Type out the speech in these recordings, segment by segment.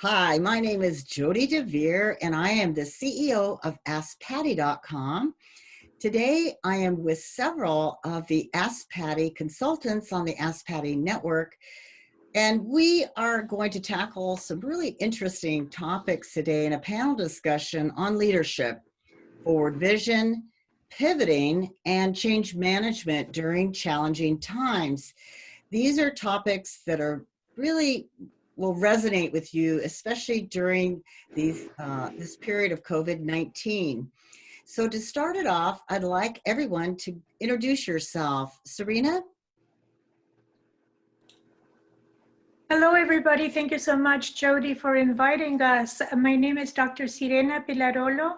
Hi, my name is Jody DeVere, and I am the CEO of AskPatty.com. Today, I am with several of the AskPatty consultants on the AskPatty network, and we are going to tackle some really interesting topics today in a panel discussion on leadership, forward vision, pivoting, and change management during challenging times. These are topics that are really will resonate with you, especially during this period of COVID-19. So to start it off, I'd like everyone to introduce yourself. Sirena? Hello, everybody. Thank you so much, Jody, for inviting us. My name is Dr. Sirena Pellarolo,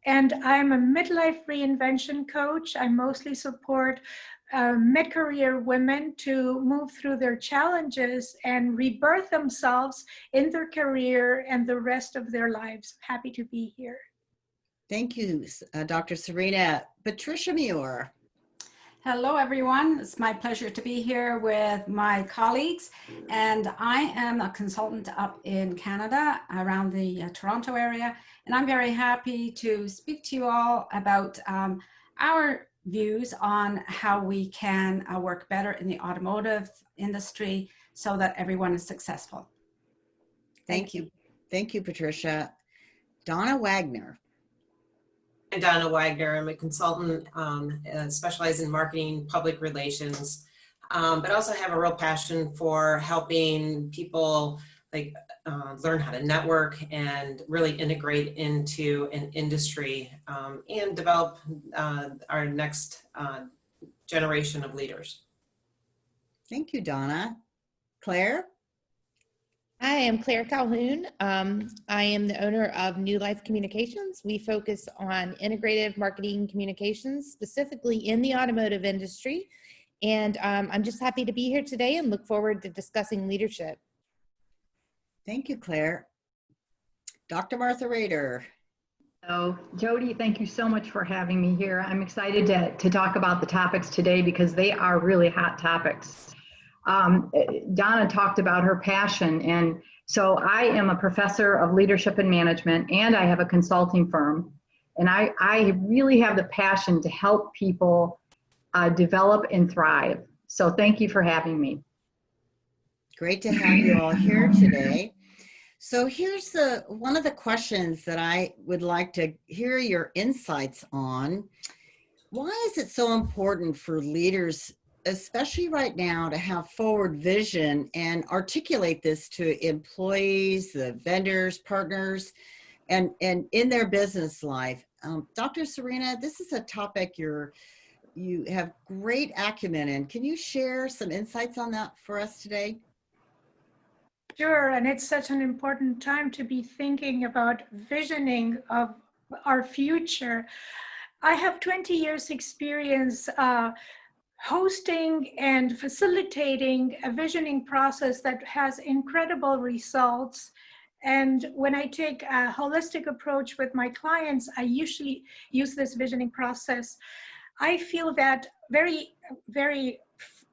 and I'm a midlife reinvention coach. I mostly support mid-career women to move through their challenges and rebirth themselves in their career and the rest of their lives. Happy to be here. Thank you, Dr. Sirena. Patricia Muir. Hello, everyone. It's my pleasure to be here with my colleagues. And I am a consultant up in Canada around the Toronto area. And I'm very happy to speak to you all about our views on how we can work better in the automotive industry so that everyone is successful. Thank you. Thank you, Patricia. Donna Wagner. I'm Donna Wagner. I'm a consultant specialized in marketing, public relations, but also have a real passion for helping people learn how to network and really integrate into an industry and develop our next generation of leaders. Thank you, Donna. Claire? Hi, I'm Claire Calhoun. I am the owner of New Life Communications. We focus on integrative marketing communications, specifically in the automotive industry. And I'm just happy to be here today and look forward to discussing leadership. Thank you, Claire. Dr. Martha Rader. So, Jody, thank you so much for having me here. I'm excited to talk about the topics today because they are really hot topics. Donna talked about her passion, and so I am a professor of leadership and management, and I have a consulting firm, and I really have the passion to help people develop and thrive. So thank you for having me. Great to have you all here today. So here's one of the questions that I would like to hear your insights on. Why is it so important for leaders, especially right now, to have forward vision and articulate this to employees, the vendors, partners, and in their business life? Dr. Sirena, this is a topic you have great acumen in. Can you share some insights on that for us today? Sure, and it's such an important time to be thinking about visioning of our future. I have 20 years experience hosting and facilitating a visioning process that has incredible results. And when I take a holistic approach with my clients, I usually use this visioning process. I feel that very, very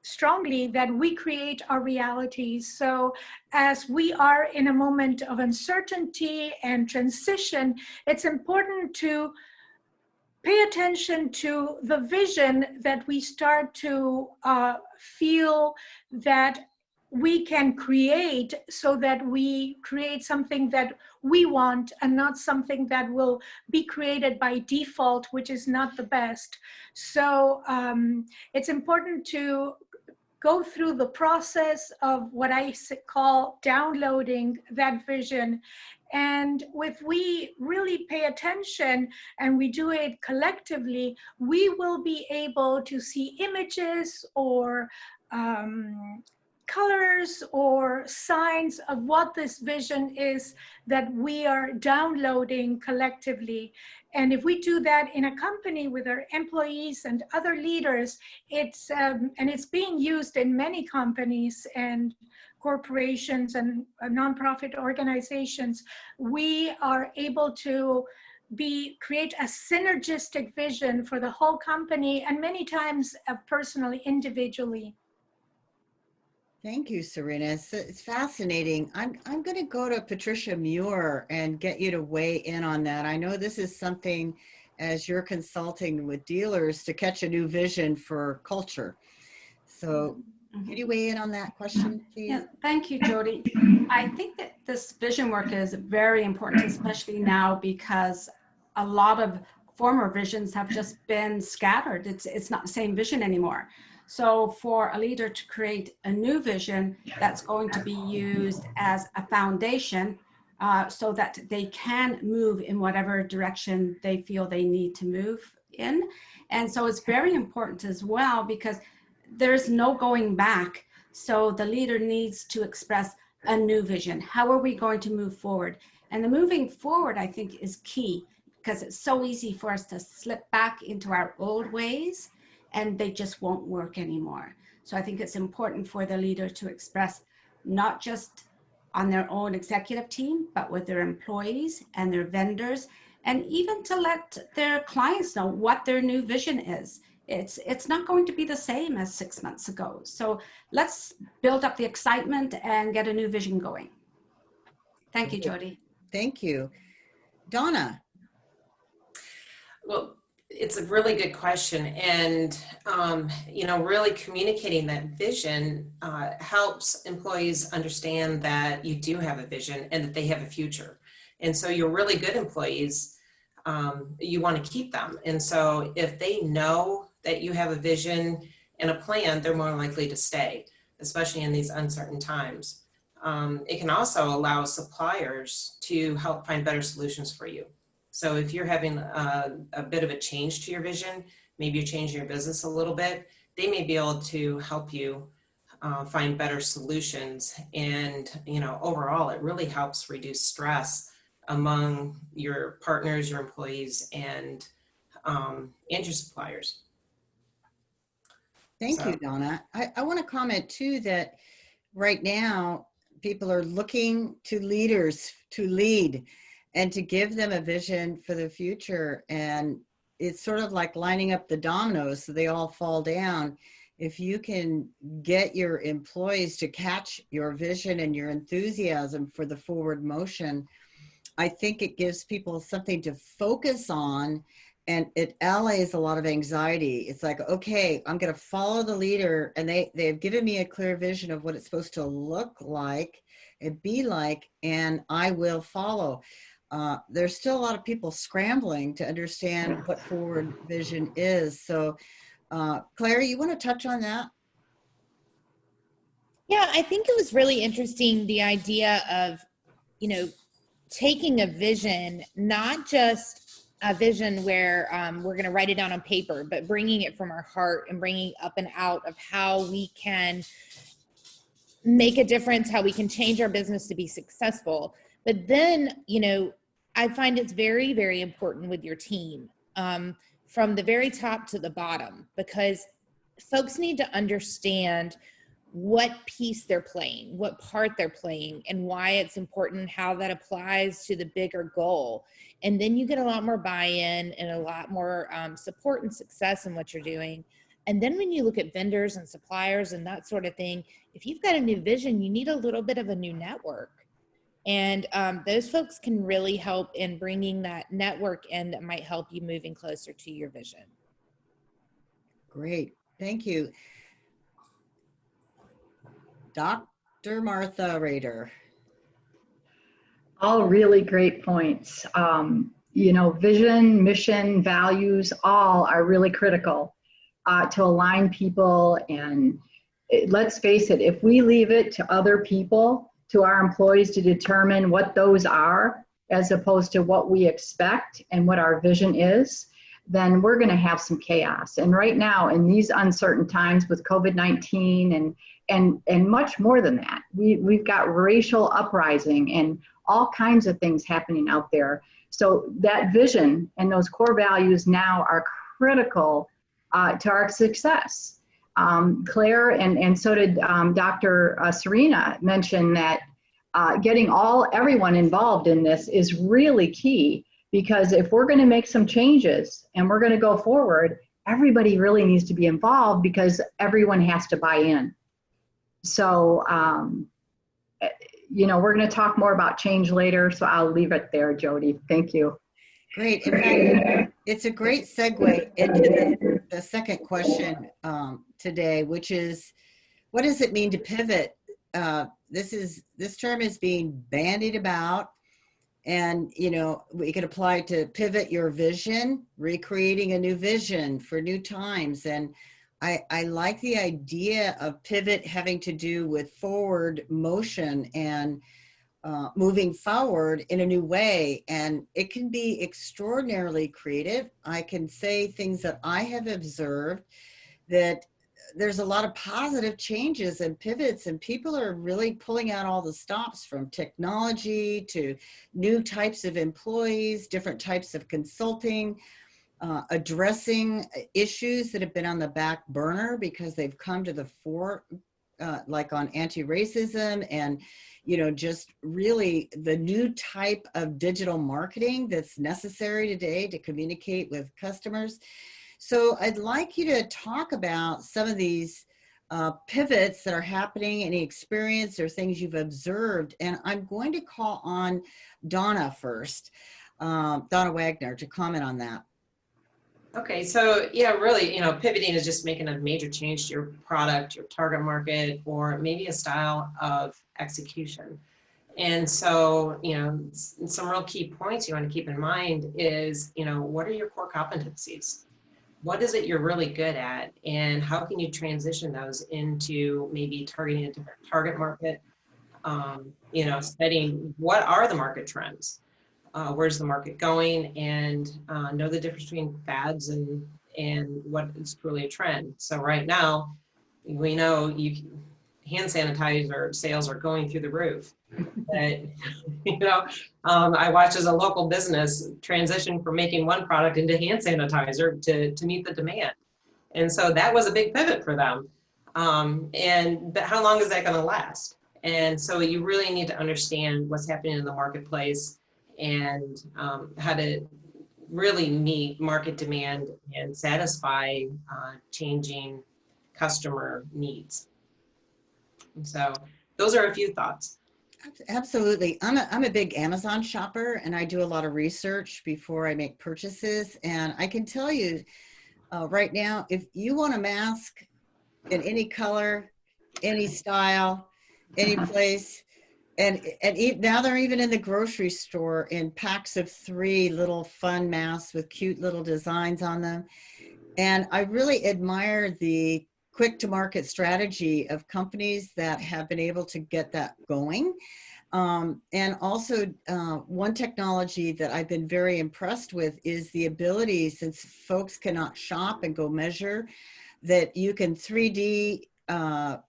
strongly that we create our realities. So as we are in a moment of uncertainty and transition, it's important to pay attention to the vision that we start to feel that we can create, so that we create something that we want and not something that will be created by default, which is not the best. So it's important to go through the process of what I call downloading that vision. And if we really pay attention and we do it collectively, we will be able to see images or colors or signs of what this vision is that we are downloading collectively. And if we do that in a company with our employees and other leaders, it's being used in many companies and corporations and nonprofit organizations, we are able to create a synergistic vision for the whole company, and many times personally, individually. Thank you, Sirena. It's fascinating. I'm going to go to Patricia Muir and get you to weigh in on that. I know this is something, as you're consulting with dealers, to catch a new vision for culture. So can you weigh in on that question, please? Yeah, thank you, Jody. I think that this vision work is very important, especially now because a lot of former visions have just been scattered. It's not the same vision anymore. So for a leader to create a new vision that's going to be used as a foundation so that they can move in whatever direction they feel they need to move in. And so it's very important as well because there's no going back. So the leader needs to express a new vision. How are we going to move forward? And the moving forward, I think, is key because it's so easy for us to slip back into our old ways and they just won't work anymore. So I think it's important for the leader to express not just on their own executive team, but with their employees and their vendors, and even to let their clients know what their new vision is. It's not going to be the same as 6 months ago. So let's build up the excitement and get a new vision going. Thank you, Jody. Thank you. Donna. Well, it's a really good question. And, really communicating that vision helps employees understand that you do have a vision and that they have a future. And so your really good employees, you want to keep them. And so if they know that you have a vision and a plan, they're more likely to stay, especially in these uncertain times. It can also allow suppliers to help find better solutions for you. So if you're having a bit of a change to your vision, maybe you're changing your business a little bit, they may be able to help you find better solutions. And, overall, it really helps reduce stress among your partners, your employees, and your suppliers. Thank you, Donna. I want to comment too that right now people are looking to leaders to lead and to give them a vision for the future. And it's sort of like lining up the dominoes so they all fall down. If you can get your employees to catch your vision and your enthusiasm for the forward motion, I think it gives people something to focus on. And it allays a lot of anxiety. It's like, okay, I'm going to follow the leader, and they've given me a clear vision of what it's supposed to look like and be like, and I will follow. There's still a lot of people scrambling to understand what forward vision is. So, Claire, you want to touch on that? Yeah, I think it was really interesting, the idea of, taking a vision, not just a vision where we're going to write it down on paper, but bringing it from our heart and bringing up and out of how we can make a difference, how we can change our business to be successful. But then, I find it's very, very important with your team from the very top to the bottom, because folks need to understand what piece they're playing, what part they're playing, and why it's important, how that applies to the bigger goal. And then you get a lot more buy-in and a lot more support and success in what you're doing. And then when you look at vendors and suppliers and that sort of thing, if you've got a new vision, you need a little bit of a new network. And those folks can really help in bringing that network in that might help you moving closer to your vision. Great, thank you. Dr. Martha Rader. All really great points. Vision, mission, values, all are really critical to align people. And let's face it, if we leave it to other people, to our employees to determine what those are, as opposed to what we expect and what our vision is, then we're going to have some chaos. And right now, in these uncertain times with COVID-19 and much more than that, we've got racial uprising and all kinds of things happening out there. So that vision and those core values now are critical to our success. Claire and so did Dr. Sirena mention that getting everyone involved in this is really key, because if we're going to make some changes and we're going to go forward, everybody really needs to be involved because everyone has to buy in. So, you know, we're going to talk more about change later, so I'll leave it there, Jody. Thank you. Great. In fact, it's a great segue into the second question today, which is, what does it mean to pivot? This term is being bandied about, and you know, we could apply to pivot your vision, recreating a new vision for new times. And I like the idea of pivot having to do with forward motion and moving forward in a new way. And it can be extraordinarily creative. I can say things that I have observed, that there's a lot of positive changes and pivots, and people are really pulling out all the stops, from technology to new types of employees, different types of consulting, addressing issues that have been on the back burner because they've come to the fore, like on anti-racism and, you know, just really the new type of digital marketing that's necessary today to communicate with customers. So I'd like you to talk about some of these pivots that are happening, any experience or things you've observed. And I'm going to call on Donna first, Donna Wagner, to comment on that. Okay, so yeah, really, you know, pivoting is just making a major change to your product, your target market, or maybe a style of execution. And so, you know, some real key points you want to keep in mind is, you know, what are your core competencies? What is it you're really good at? And how can you transition those into maybe targeting a different target market? You know, studying what are the market trends? Where's the market going, and know the difference between fads and what is truly a trend. So right now, we know hand sanitizer sales are going through the roof. But, you know, I watched as a local business transition from making one product into hand sanitizer to meet the demand. And so that was a big pivot for them. But how long is that going to last? And so you really need to understand what's happening in the marketplace and how to really meet market demand and satisfy changing customer needs. And so those are a few thoughts. Absolutely. I'm a big Amazon shopper, and I do a lot of research before I make purchases. And I can tell you right now, if you want a mask in any color, any style, any place, and now they're even in the grocery store in packs of 3 little fun masks with cute little designs on them. And I really admire the quick to market strategy of companies that have been able to get that going. And also one technology that I've been very impressed with is the ability, since folks cannot shop and go measure, that you can 3D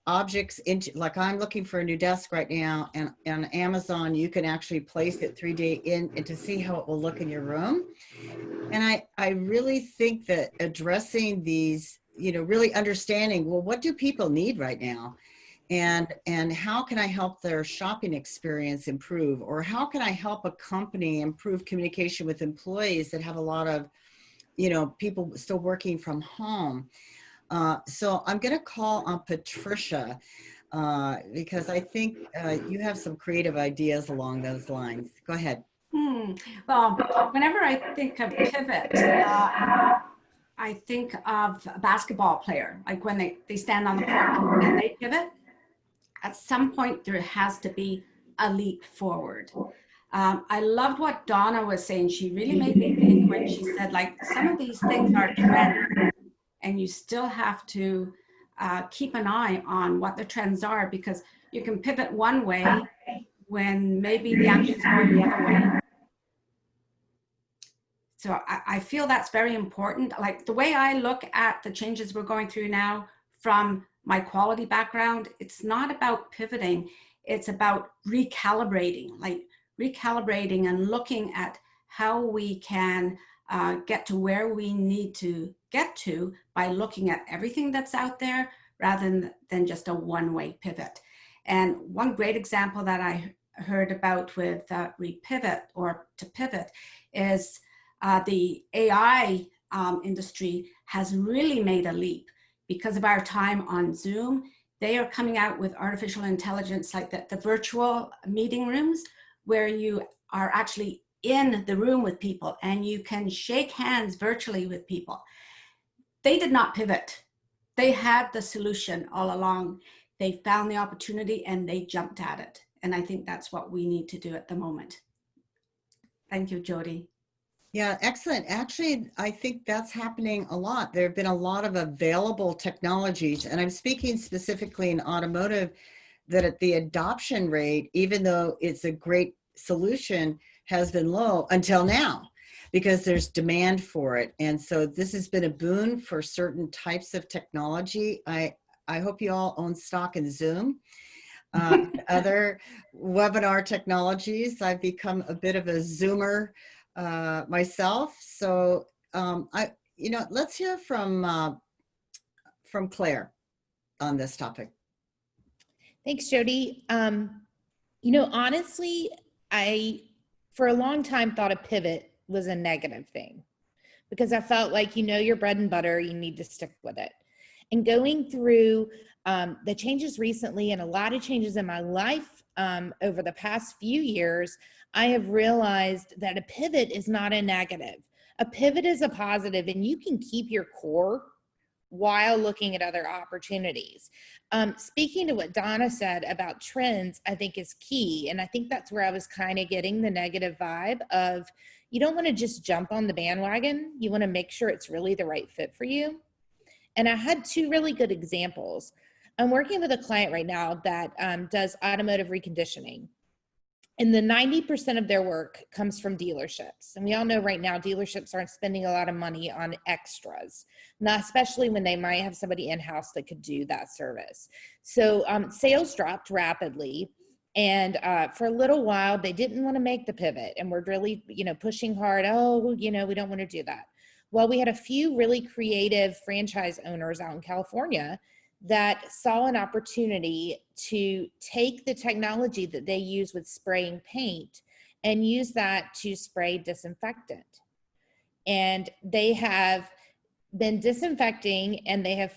objects into, like I'm looking for a new desk right now, and on Amazon you can actually place it 3D in and to see how it will look in your room. And I really think that addressing these, you know, really understanding, well, what do people need right now, and how can I help their shopping experience improve, or how can I help a company improve communication with employees that have a lot of, you know, people still working from home. So I'm going to call on Patricia because I think you have some creative ideas along those lines. Go ahead. Well, whenever I think of pivot, I think of a basketball player, like when they stand on the court and they pivot. At some point, there has to be a leap forward. I loved what Donna was saying. She really made me think when she said, like, some of these things are trends, and you still have to keep an eye on what the trends are, because you can pivot one way when maybe the action's going the other way. So I feel that's very important. Like the way I look at the changes we're going through now from my quality background, it's not about pivoting, it's about recalibrating and looking at how we can get to where we need to get to by looking at everything that's out there rather than just a one-way pivot. And one great example that I heard about with repivot or to pivot is the AI industry has really made a leap because of our time on Zoom. They are coming out with artificial intelligence like the virtual meeting rooms where you are actually in the room with people and you can shake hands virtually with people. They did not pivot. They had the solution all along. They found the opportunity and they jumped at it. And I think that's what we need to do at the moment. Thank you, Jody. Yeah, excellent. Actually, I think that's happening a lot. There have been a lot of available technologies, and I'm speaking specifically in automotive, that at the adoption rate, even though it's a great solution, has been low until now because there's demand for it. And so this has been a boon for certain types of technology. I hope you all own stock in Zoom. Other webinar technologies. I've become a bit of a Zoomer myself. So let's hear from Claire on this topic. Thanks, Jody. Honestly, I, for a long time, thought a pivot was a negative thing because I felt like, your bread and butter, you need to stick with it. And going through the changes recently and a lot of changes in my life over the past few years, I have realized that a pivot is not a negative. A pivot is a positive, and you can keep your core while looking at other opportunities. Speaking to what Donna said about trends, I think is key. And I think that's where I was kind of getting the negative vibe of, you don't want to just jump on the bandwagon. You want to make sure it's really the right fit for you. And I had two really good examples. I'm working with a client right now that does automotive reconditioning. And the 90% of their work comes from dealerships. And we all know right now, dealerships aren't spending a lot of money on extras, not especially when they might have somebody in-house that could do that service. So sales dropped rapidly. And for a little while, they didn't want to make the pivot. And we're really, pushing hard. We don't want to do that. Well, we had a few really creative franchise owners out in California that saw an opportunity to take the technology that they use with spraying paint and use that to spray disinfectant. And they have been disinfecting, and they have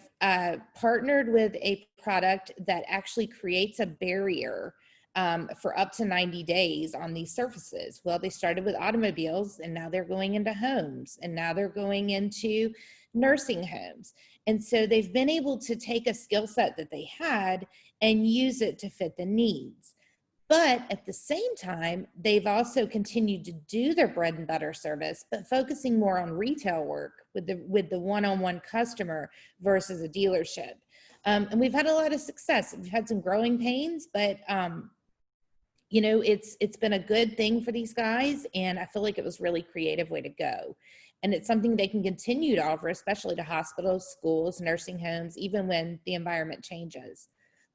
partnered with a product that actually creates a barrier for up to 90 days on these surfaces. Well, they started with automobiles, and now they're going into homes, and now they're going into nursing homes. And so they've been able to take a skill set that they had and use it to fit the needs. But at the same time, they've also continued to do their bread and butter service, but focusing more on retail work with the one-on-one customer versus a dealership. And we've had a lot of success. We've had some growing pains, but it's been a good thing for these guys, and I feel like it was a really creative way to go. And it's something they can continue to offer, especially to hospitals, schools, nursing homes, even when the environment changes.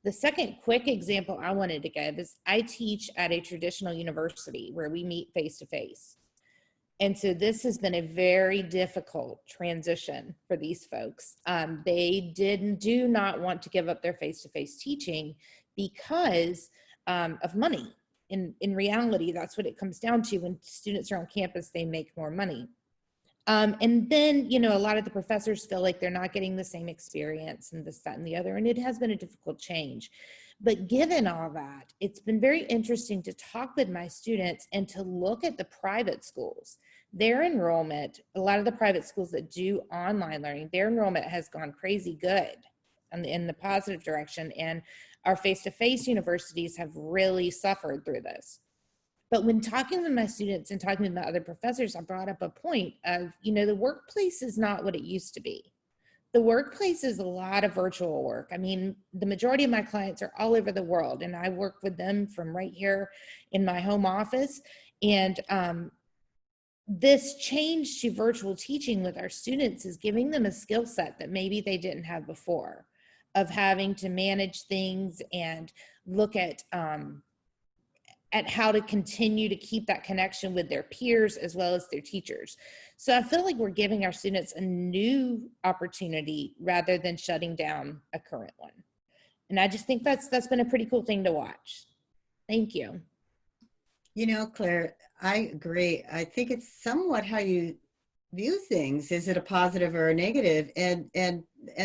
The second quick example I wanted to give is I teach at a traditional university where we meet face-to-face. And so this has been a very difficult transition for these folks. They do not want to give up their face-to-face teaching because of money. In reality, that's what it comes down to. When students are on campus, they make more money. And then, a lot of the professors feel like they're not getting the same experience and this, that, and the other. And it has been a difficult change. But given all that, it's been very interesting to talk with my students and to look at the private schools. Their enrollment, a lot of the private schools that do online learning, their enrollment has gone crazy good in the positive direction. And our face-to-face universities have really suffered through this. But when talking with my students and talking with my other professors, I brought up a point of, the workplace is not what it used to be. The workplace is a lot of virtual work. I mean, the majority of my clients are all over the world, and I work with them from right here in my home office. And this change to virtual teaching with our students is giving them a skill set that maybe they didn't have before, of having to manage things and look at how to continue to keep that connection with their peers as well as their teachers. So I feel like we're giving our students a new opportunity rather than shutting down a current one. And I just think that's been a pretty cool thing to watch. Thank you. Claire, I agree. I think it's somewhat how you view things. Is it a positive or a negative? And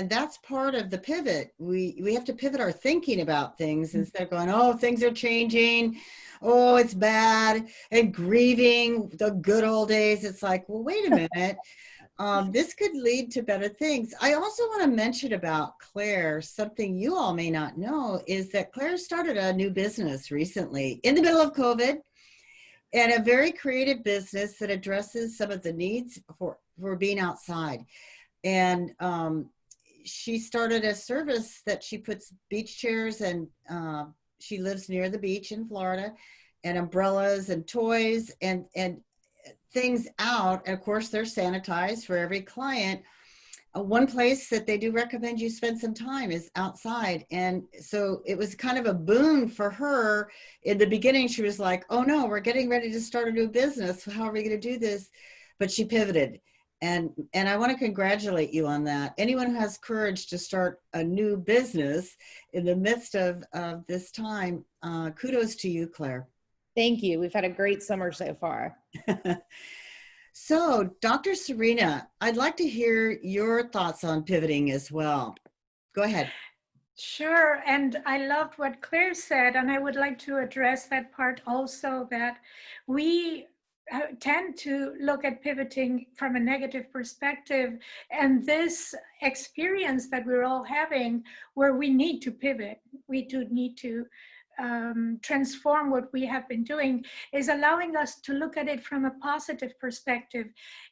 that's part of the pivot. We have to pivot our thinking about things instead of going, oh, things are changing, oh, it's bad, and grieving the good old days. It's like, well, wait a minute. This could lead to better things. I also want to mention about Claire, something you all may not know is that Claire started a new business recently in the middle of COVID, and a very creative business that addresses some of the needs for being outside. And she started a service that she puts beach chairs, and she lives near the beach in Florida, and umbrellas and toys and things out. And of course, they're sanitized for every client. One place that they do recommend you spend some time is outside. And so it was kind of a boon for her. In the beginning, she was like, oh no, we're getting ready to start a new business. How are we going to do this? But she pivoted. And I want to congratulate you on that. Anyone who has courage to start a new business in the midst of this time, kudos to you, Claire. Thank you. We've had a great summer so far. So, Dr. Sirena, I'd like to hear your thoughts on pivoting as well. Go ahead. Sure, and I loved what Claire said, and I would like to address that part also, that we tend to look at pivoting from a negative perspective, and this experience that we're all having where we need to pivot, we do need to transform what we have been doing, is allowing us to look at it from a positive perspective.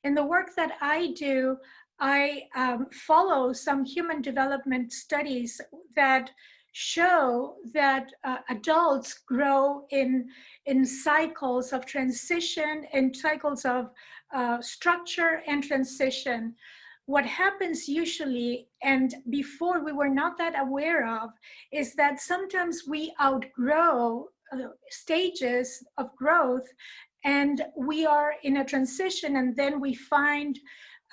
In the work that I do, I follow some human development studies that show that adults grow in cycles of transition, in cycles of structure and transition. What happens usually, and before we were not that aware of, is that sometimes we outgrow stages of growth, and we are in a transition, and then we find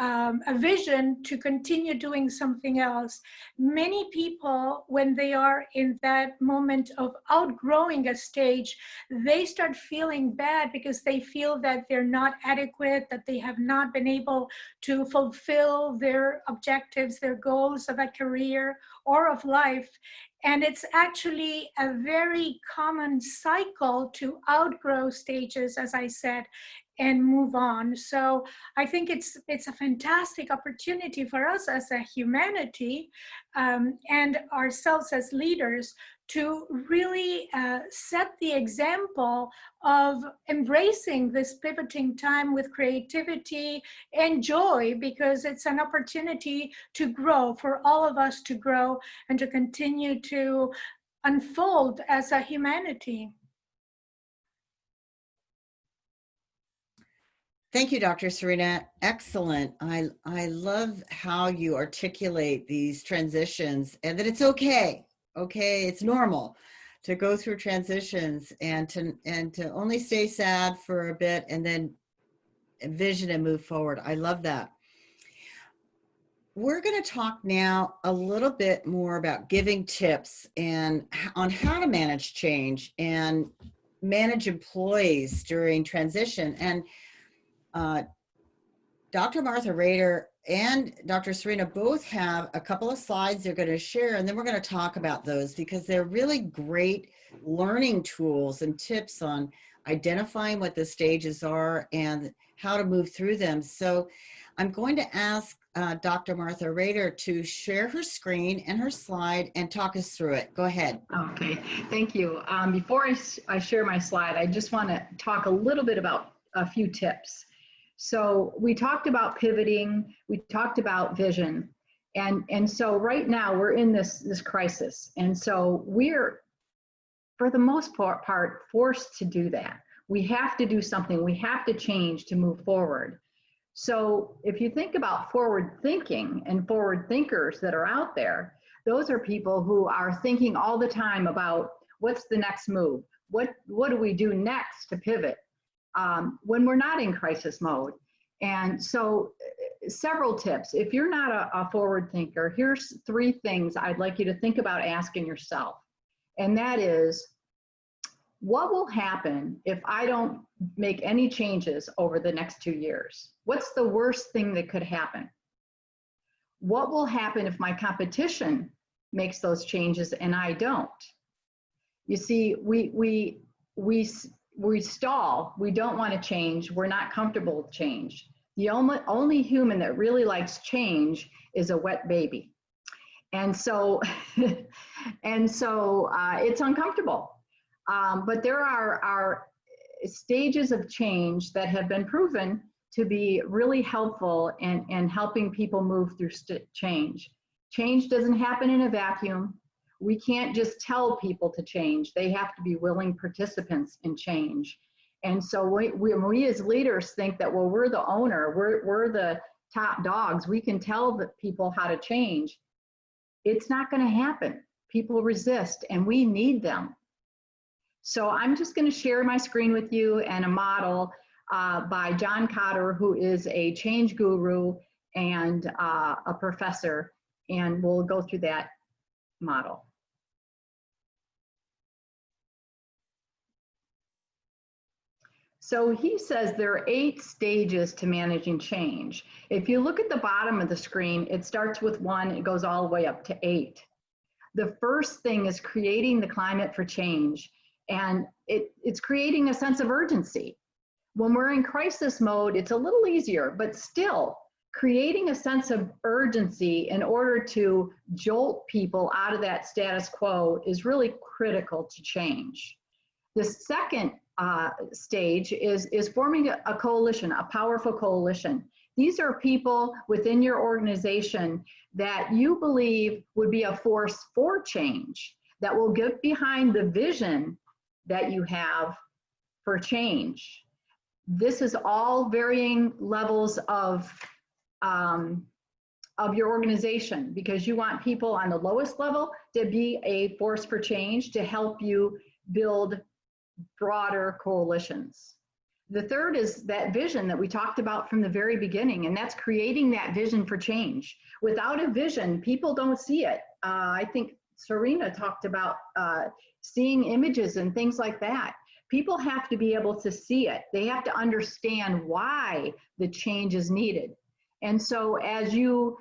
a vision to continue doing something else. Many people, when they are in that moment of outgrowing a stage, they start feeling bad because they feel that they're not adequate, that they have not been able to fulfill their objectives, their goals of a career or of life. And it's actually a very common cycle to outgrow stages, as I said, and move on. So I think it's a fantastic opportunity for us as a humanity and ourselves as leaders to really set the example of embracing this pivoting time with creativity and joy, because it's an opportunity to grow, for all of us to grow and to continue to unfold as a humanity. Thank you, Dr. Sirena. Excellent. I love how you articulate these transitions, and that it's okay. Okay, it's normal to go through transitions, and to only stay sad for a bit and then envision and move forward. I love that. We're going to talk now a little bit more about giving tips and on how to manage change and manage employees during transition. And Dr. Martha Rader and Dr. Sirena both have a couple of slides they're going to share, and then we're going to talk about those because they're really great learning tools and tips on identifying what the stages are and how to move through them. So I'm going to ask Dr. Martha Rader to share her screen and her slide and talk us through it. Go ahead. Okay, thank you. Before I share my slide, I just want to talk a little bit about a few tips. So we talked about pivoting, we talked about vision, and so right now we're in this crisis, and so we're, for the most part, forced to do that. We have to do something, we have to change to move forward. So if you think about forward thinking and forward thinkers that are out there, those are people who are thinking all the time about what's the next move, what do we do next to pivot when we're not in crisis mode. And so several tips. If you're not a forward thinker, here's 3 things I'd like you to think about asking yourself. And that is, what will happen if I don't make any changes over the next 2 years? What's the worst thing that could happen? What will happen if my competition makes those changes and I don't? You see, we stall. We don't want to change. We're not comfortable with change. The only human that really likes change is a wet baby. And so, it's uncomfortable. But there are stages of change that have been proven to be really helpful in helping people move through change. Change doesn't happen in a vacuum. We can't just tell people to change. They have to be willing participants in change. And so we as leaders think that, well, we're the owner, we're the top dogs, we can tell the people how to change. It's not going to happen. People resist, and we need them. So I'm just going to share my screen with you and a model by John Cotter, who is a change guru and a professor, and we'll go through that model. So he says there are 8 stages to managing change. If you look at the bottom of the screen, it starts with 1, it goes all the way up to 8. The first thing is creating the climate for change, and it's creating a sense of urgency. When we're in crisis mode, it's a little easier, but still creating a sense of urgency in order to jolt people out of that status quo is really critical to change. The second stage is forming a coalition, a powerful coalition. These are people within your organization that you believe would be a force for change, that will get behind the vision that you have for change. This is all varying levels of your organization, because you want people on the lowest level to be a force for change to help you build broader coalitions. The third is that vision that we talked about from the very beginning, and that's creating that vision for change. Without a vision, people don't see it. I think Sirena talked about seeing images and things like that. People have to be able to see it. They have to understand why the change is needed. And so as you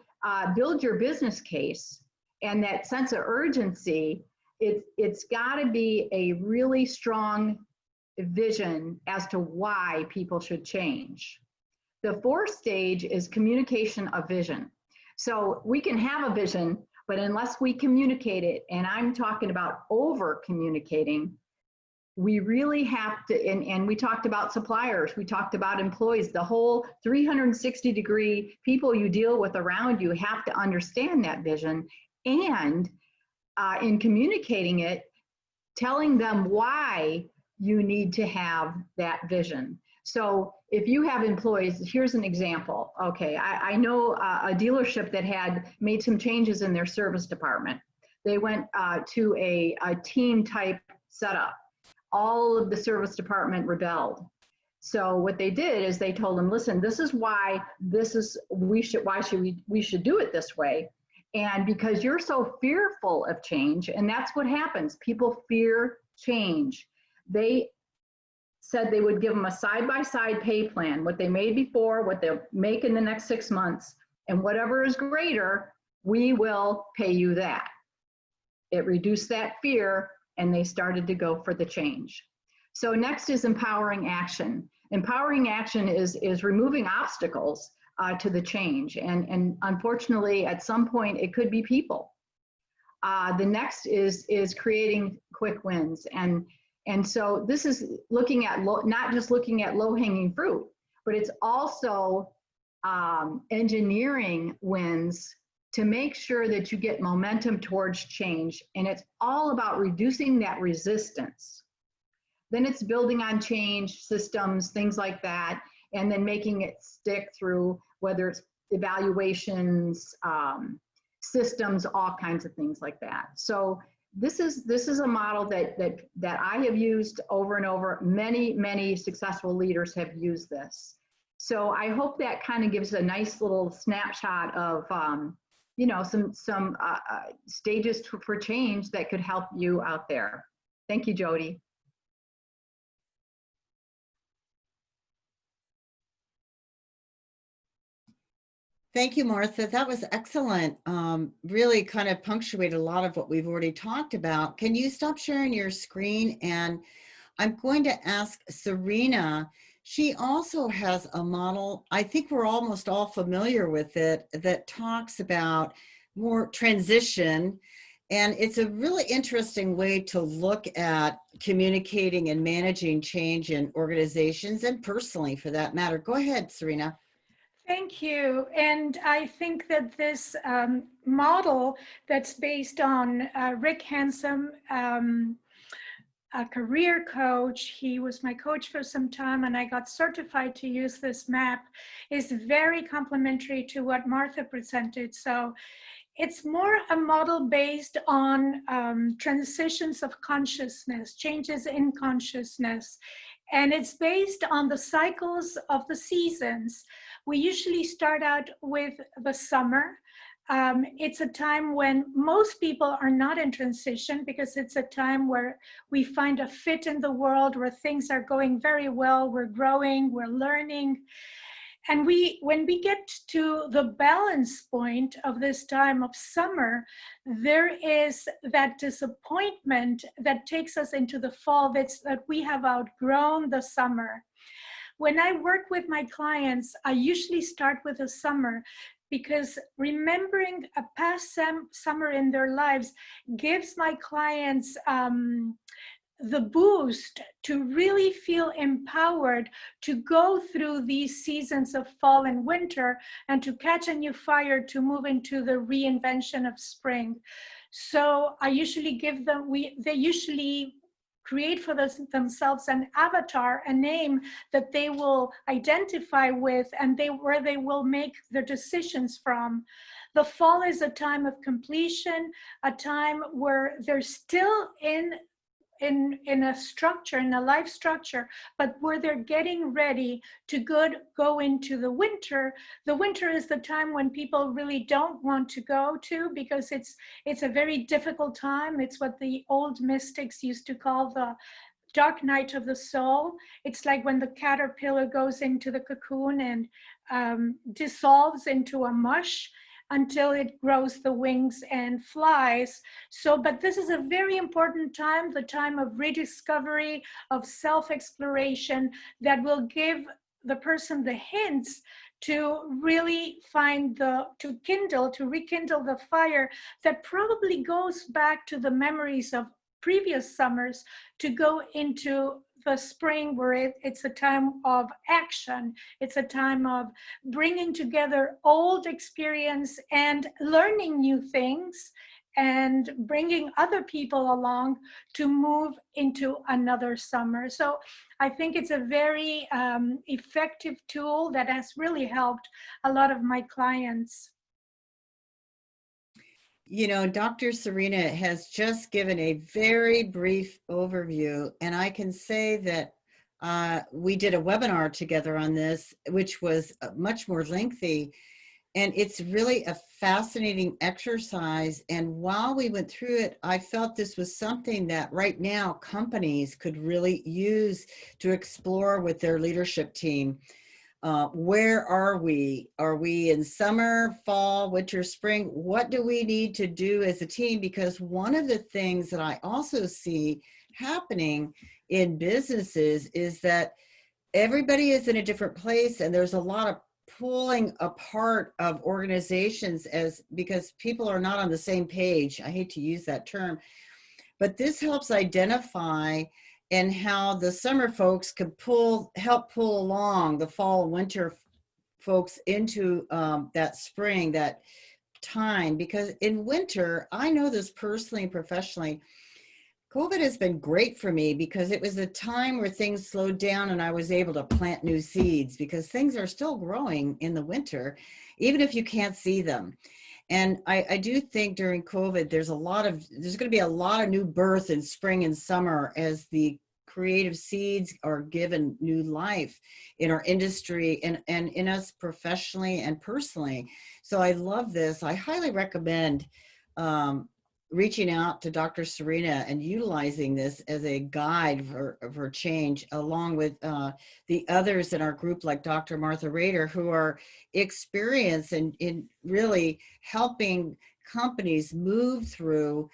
build your business case and that sense of urgency, it's got to be a really strong vision as to why people should change. The fourth stage is communication of vision. So we can have a vision, but unless we communicate it, and I'm talking about over communicating, we really have to, and we talked about suppliers, we talked about employees, the whole 360-degree people you deal with around you have to understand that vision, and in communicating it, telling them why you need to have that vision. So if you have employees, here's an example. Okay, I know a dealership that had made some changes in their service department. They went to a team type setup. All of the service department rebelled. So what they did is they told them, listen, this is why we should do it this way. And because you're so fearful of change, and that's what happens, people fear change. They said they would give them a side-by-side pay plan, what they made before, what they'll make in the next 6 months, and whatever is greater, we will pay you that. It reduced that fear, and they started to go for the change. So next is empowering action. Empowering action is removing obstacles to the change. And unfortunately, at some point, it could be people. The next is creating quick wins. And so this is looking at, not just looking at low-hanging fruit, but it's also engineering wins to make sure that you get momentum towards change. And it's all about reducing that resistance. Then it's building on change systems, things like that, and then making it stick through, whether it's evaluations, systems, all kinds of things like that. So this is a model that I have used over and over. Many successful leaders have used this. So I hope that kind of gives a nice little snapshot of you know, some stages for change that could help you out there. Thank you, Jody. Thank you, Martha. That was excellent. Really kind of punctuated a lot of what we've already talked about. Can you stop sharing your screen? And I'm going to ask Sirena. She also has a model, I think we're almost all familiar with it, that talks about more transition. And it's a really interesting way to look at communicating and managing change in organizations and personally for that matter. Go ahead, Sirena. Thank you. And I think that this model that's based on Rick Hansen, a career coach, he was my coach for some time, and I got certified to use this MAAP, is very complementary to what Martha presented. So it's more a model based on transitions of consciousness, changes in consciousness. And it's based on the cycles of the seasons. We usually start out with the summer. It's a time when most people are not in transition because it's a time where we find a fit in the world, where things are going very well, we're growing, we're learning. And when we get to the balance point of this time of summer, there is that disappointment that takes us into the fall that we have outgrown the summer. When I work with my clients, I usually start with the summer because remembering a past summer in their lives gives my clients the boost to really feel empowered to go through these seasons of fall and winter and to catch a new fire to move into the reinvention of spring. So I usually give them, they usually create for themselves an avatar, a name that they will identify with and where they will make their decisions from. The fall is a time of completion, a time where they're still in a structure, in a life structure, but where they're getting ready to go into the winter. The winter is the time when people really don't want to go to because it's a very difficult time. It's what the old mystics used to call the dark night of the soul. It's like when the caterpillar goes into the cocoon and dissolves into a mush until it grows the wings and flies. So, but this is a very important time, the time of rediscovery, of self-exploration that will give the person the hints to really find to rekindle the fire that probably goes back to the memories of previous summers to go into the spring where it's a time of action. It's a time of bringing together old experience and learning new things and bringing other people along to move into another summer. So I think it's a very effective tool that has really helped a lot of my clients. You know, Dr. Sirena has just given a very brief overview, and I can say that we did a webinar together on this, which was much more lengthy, and it's really a fascinating exercise. And while we went through it, I felt this was something that right now companies could really use to explore with their leadership team. Where are we? Are we in summer, fall, winter, spring? What do we need to do as a team? Because one of the things that I also see happening in businesses is that everybody is in a different place, and there's a lot of pulling apart of organizations because people are not on the same page. I hate to use that term, but this helps identify and how the summer folks can help pull along the fall and winter folks into that spring, that time. Because in winter, I know this personally and professionally, COVID has been great for me because it was a time where things slowed down and I was able to plant new seeds because things are still growing in the winter, even if you can't see them. And I do think during COVID, there's going to be a lot of new birth in spring and summer as the creative seeds are given new life in our industry and in us professionally and personally. So I love this. I highly recommend reaching out to Dr. Sirena and utilizing this as a guide for change, along with the others in our group, like Dr. Martha Rader, who are experienced in really helping companies move through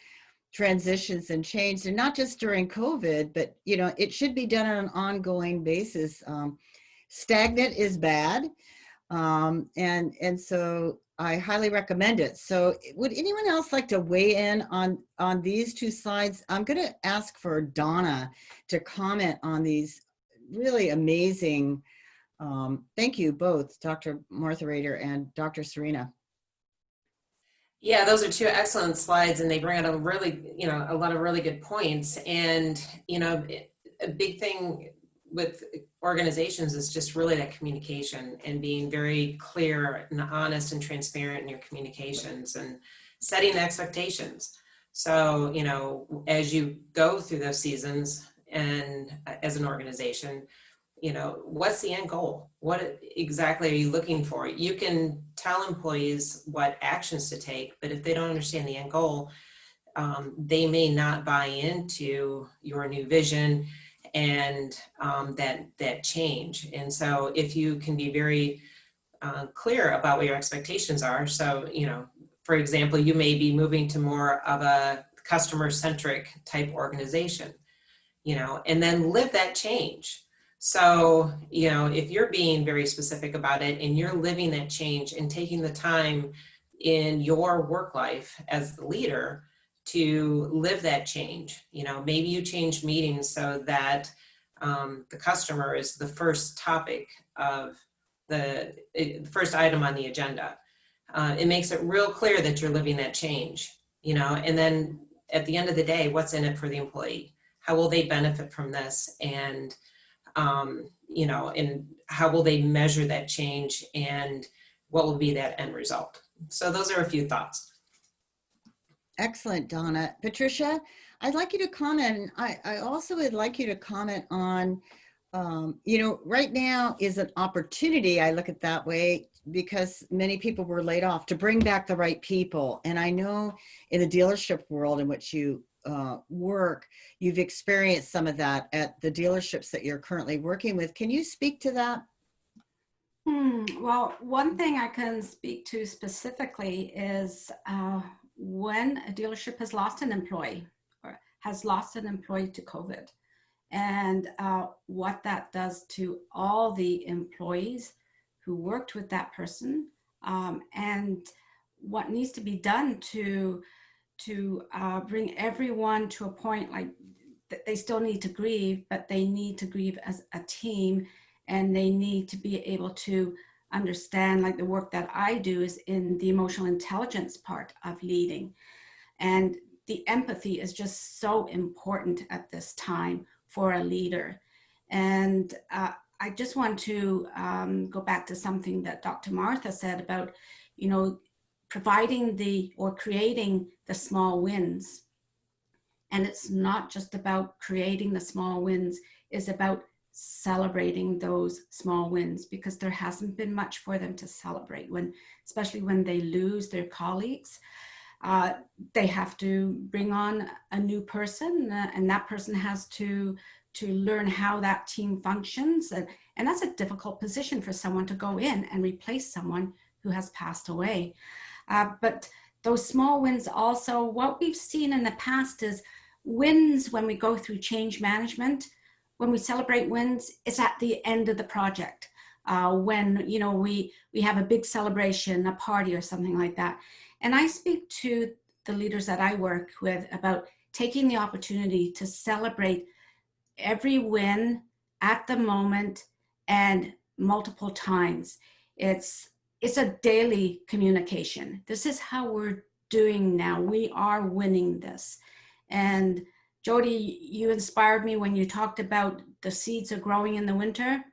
transitions and change, and not just during COVID, but it should be done on an ongoing basis. Stagnant is bad, and so I highly recommend it. So would anyone else like to weigh in on these two slides? I'm going to ask for Donna to comment on these really amazing. Thank you both, Dr. Martha Rader and Dr. Sirena. Yeah, those are two excellent slides, and they bring out a really, a lot of really good points. And, a big thing with organizations is just really that communication and being very clear and honest and transparent in your communications and setting the expectations. So, as you go through those seasons and as an organization, what's the end goal? What exactly are you looking for? You can tell employees what actions to take, but if they don't understand the end goal, they may not buy into your new vision and that change. And so if you can be very clear about what your expectations are. So, for example, you may be moving to more of a customer-centric type organization, and then live that change. So, if you're being very specific about it and you're living that change and taking the time in your work life as the leader to live that change, maybe you change meetings so that the customer is the first topic of the first item on the agenda. It makes it real clear that you're living that change, and then at the end of the day, what's in it for the employee? How will they benefit from this? And and how will they measure that change, and what will be that end result? So those are a few thoughts. Excellent, Donna. Patricia, I'd like you to comment. I also would like you to comment on, right now is an opportunity, I look at that way, because many people were laid off, to bring back the right people. And I know in the dealership world in which you work, you've experienced some of that at the dealerships that you're currently working with. Can you speak to that? Well, one thing I can speak to specifically is when a dealership has lost an employee or has lost an employee to COVID, and what that does to all the employees who worked with that person, and what needs to be done to bring everyone to a point like that they still need to grieve, but they need to grieve as a team, and they need to be able to understand, like the work that I do is in the emotional intelligence part of leading. And the empathy is just so important at this time for a leader. And I just want to go back to something that Dr. Martha said about, providing or creating the small wins. And it's not just about creating the small wins, it's about celebrating those small wins, because there hasn't been much for them to celebrate, especially when they lose their colleagues. They have to bring on a new person, and that person has to learn how that team functions. And that's a difficult position for someone to go in and replace someone who has passed away. But those small wins also, what we've seen in the past is wins when we go through change management. When we celebrate wins, it's at the end of the project. When we have a big celebration, a party or something like that. And I speak to the leaders that I work with about taking the opportunity to celebrate every win at the moment and multiple times. It's a daily communication. This is how we're doing now. We are winning this. And Jody, you inspired me when you talked about the seeds are growing in the winter.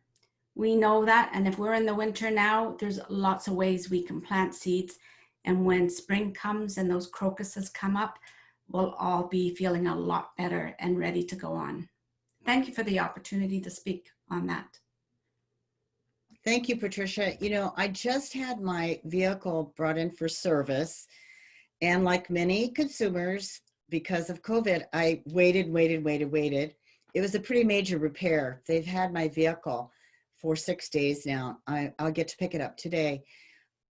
We know that. And if we're in the winter now, there's lots of ways we can plant seeds. And when spring comes and those crocuses come up, we'll all be feeling a lot better and ready to go on. Thank you for the opportunity to speak on that. Thank you, Patricia. I just had my vehicle brought in for service, And like many consumers, because of COVID, I waited. It was a pretty major repair. They've had my vehicle for 6 days now. I'll get to pick it up today.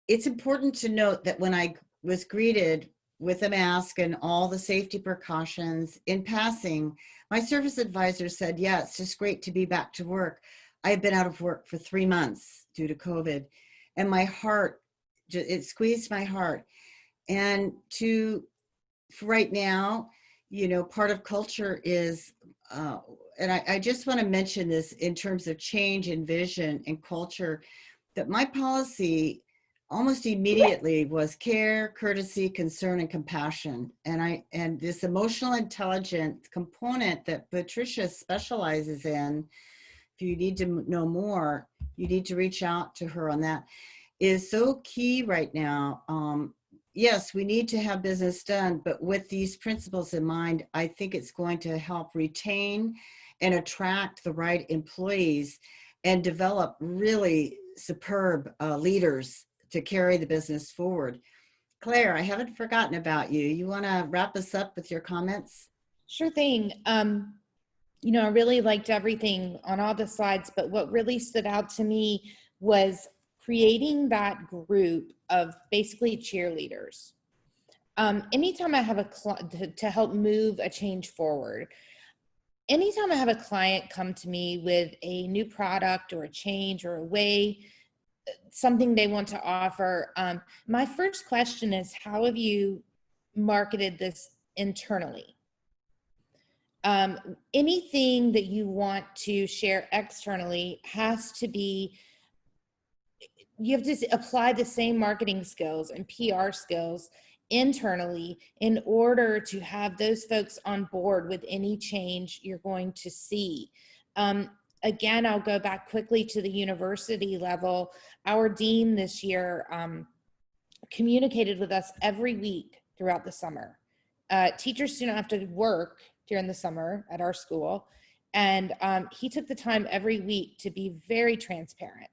It's important to note that when I was greeted with a mask and all the safety precautions in passing, my service advisor said, yeah, it's just great to be back to work. I've been out of work for 3 months due to COVID, and my heart, it squeezed my heart. And for right now, you know, part of culture is, and I just want to mention this in terms of change in vision and culture, that my policy almost immediately was care, courtesy, concern, and compassion. And this emotional intelligence component that Patricia specializes in, if you need to know more, you need to reach out to her on that, is so key right now. Yes, we need to have business done, but with these principles in mind, I think it's going to help retain and attract the right employees and develop really superb leaders to carry the business forward. Claire, I haven't forgotten about you. You want to wrap us up with your comments? Sure thing. You know, I really liked everything on all the slides, but what really stood out to me was creating that group of basically cheerleaders. Anytime I have to help move a change forward, anytime I have a client come to me with a new product or a change or a way, something they want to offer, my first question is, how have you marketed this internally? Anything that you want to share externally has to be, you have to apply the same marketing skills and PR skills internally in order to have those folks on board with any change you're going to see. Again, I'll go back quickly to the university level. Our dean this year communicated with us every week throughout the summer. Teachers do not have to work during the summer at our school. And he took the time every week to be very transparent.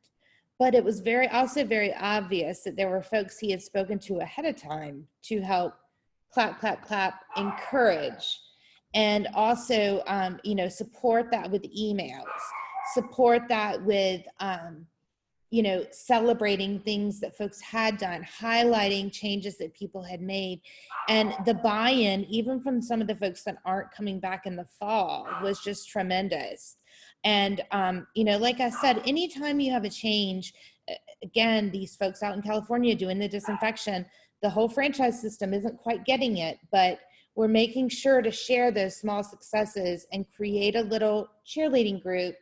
But it was also very obvious that there were folks he had spoken to ahead of time to help clap, clap, clap, encourage, and also, you know, support that with emails, support that with, you know, celebrating things that folks had done, highlighting changes that people had made. And the buy-in, even from some of the folks that aren't coming back in the fall, was just tremendous. And, you know, like I said, anytime you have a change, again, these folks out in California doing the disinfection, the whole franchise system isn't quite getting it, but we're making sure to share those small successes and create a little cheerleading group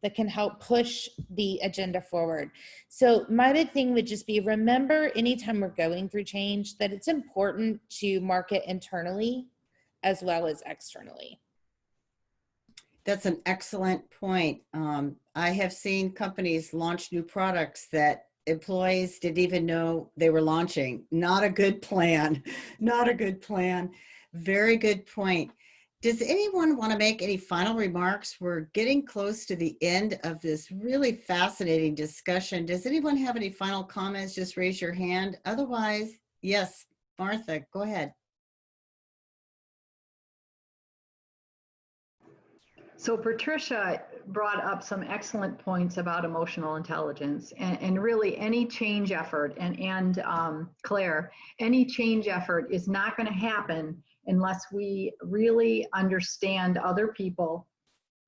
that can help push the agenda forward. So my big thing would just be, remember, anytime we're going through change, that it's important to market internally as well as externally. That's an excellent point. I have seen companies launch new products that employees didn't even know they were launching. Not a good plan. Not a good plan. Very good point. Does anyone want to make any final remarks? We're getting close to the end of this really fascinating discussion. Does anyone have any final comments? Just raise your hand. Otherwise, yes, Martha, go ahead. So Patricia brought up some excellent points about emotional intelligence, and really any change effort, and Claire, any change effort is not going to happen unless we really understand other people,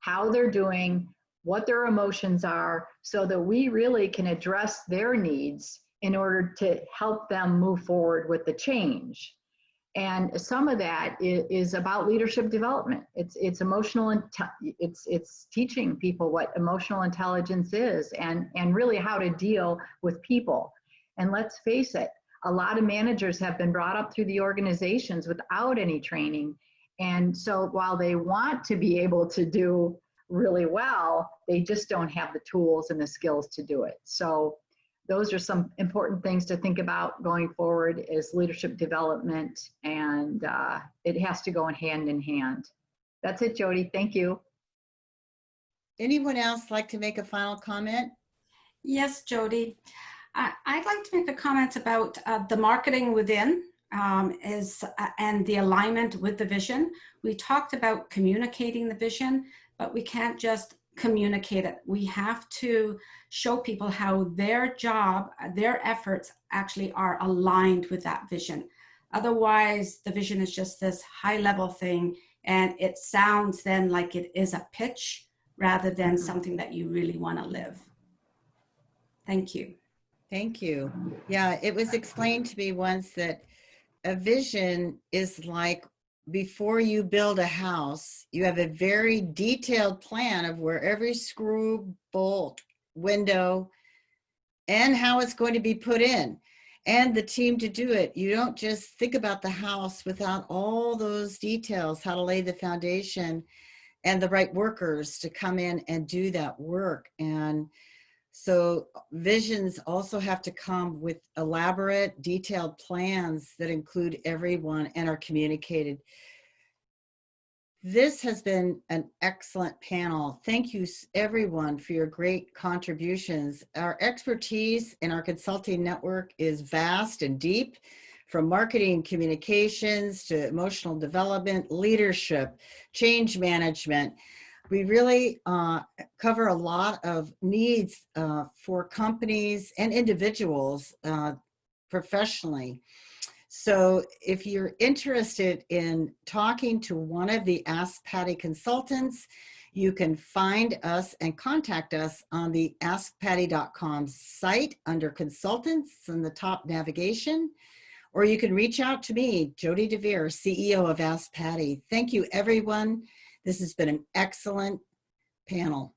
how they're doing, what their emotions are, so that we really can address their needs in order to help them move forward with the change. And some of that is about leadership development. It's emotional, it's teaching people what emotional intelligence is, and really how to deal with people. And let's face it, a lot of managers have been brought up through the organizations without any training. And so while they want to be able to do really well, they just don't have the tools and the skills to do it. So those are some important things to think about going forward, is leadership development, and it has to go hand in hand. That's it, Jody. Thank you. Anyone else like to make a final comment? Yes, Jody. I'd like to make a comment about the marketing within and the alignment with the vision. We talked about communicating the vision, but we can't just communicate it. We have to show people how their job, their efforts actually are aligned with that vision. Otherwise, the vision is just this high level thing, and it sounds then like it is a pitch rather than something that you really want to live. Thank you. Thank you. Yeah, it was explained to me once that a vision is like before you build a house, you have a very detailed plan of where every screw, bolt, window, and how it's going to be put in, and the team to do it. You don't just think about the house without all those details, how to lay the foundation and the right workers to come in and do that work. And so visions also have to come with elaborate, detailed plans that include everyone and are communicated. This has been an excellent panel. Thank you, everyone, for your great contributions. Our expertise in our consulting network is vast and deep, from marketing communications to emotional development, leadership, change management. We really cover a lot of needs for companies and individuals professionally. So if you're interested in talking to one of the AskPatty consultants, you can find us and contact us on the AskPatty.com site under consultants in the top navigation, or you can reach out to me, Jody DeVere, CEO of AskPatty. Thank you, everyone. This has been an excellent panel.